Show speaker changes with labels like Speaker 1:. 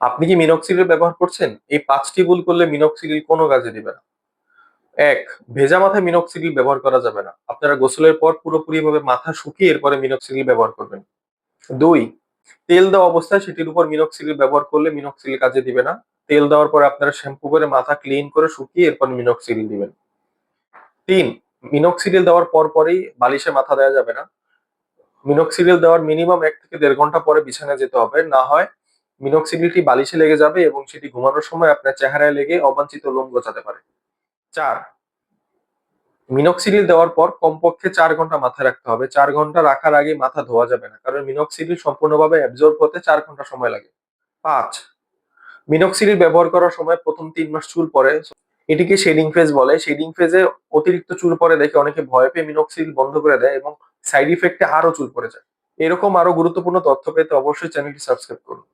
Speaker 1: আপনি কি মিনক্সিডিল ব্যবহার করছেন? এই ৫ টি ভুল করলে মিনক্সিডিল কোনো কাজে দিবে না। ১. ভেজা মাথায় মিনক্সিডিল ব্যবহার করা যাবে না। আপনারা গোসলের পর পুরোপুরিভাবে মাথা শুকিয়ে এরপরে মিনক্সিডিল ব্যবহার করবেন। ২. তেল দেওয়া অবস্থায় সেটির উপর মিনক্সিডিল ব্যবহার করলে মিনক্সিডিল কাজে দিবে না। তেল দেওয়ার পরে আপনারা শ্যাম্পু করে মাথা ক্লিন করে শুকিয়ে এরপর মিনক্সিডিল দিবেন। ৩. মিনক্সিডিল দেওয়ার পরপরই বালিশে মাথা দেওয়া যাবে না। মিনক্সিডিল দেওয়ার মিনিমাম ১ থেকে ১.৫ ঘন্টা পরে বিছানায় যেতে হবে। না হয় মিনক্সিডিলটি বালিশে লেগে যাবে এবং সেটি ঘুমানোর সময় আপনার চেহারায় লেগে অবাঞ্ছিত লোম গজাতে পারে। ৪. মিনক্সিডিল দেওয়ার পর কমপক্ষে ৪ ঘন্টা মাথায় রাখতে হবে। ৪ ঘন্টা রাখার আগে মাথা ধোয়া যাবে না। কারণ মিনক্সিডিল সম্পূর্ণভাবে অ্যাবজর্ব হতে ৪ ঘন্টা সময় লাগে। ৫. মিনক্সিডিল ব্যবহার করার সময় ১ম ৩ মাস চুল পড়ে। এটিকে শেডিং ফেজ বলে। শেডিং ফেজে অতিরিক্ত চুল পড়ে দেখে অনেকে ভয় পেয়ে মিনক্সিডিল বন্ধ করে দেয় এবং সাইড ইফেক্টে আরো চুল পড়ে যায়। এরকম আরো গুরুত্বপূর্ণ তথ্য পেতে অবশ্যই চ্যানেলটি সাবস্ক্রাইব করুন।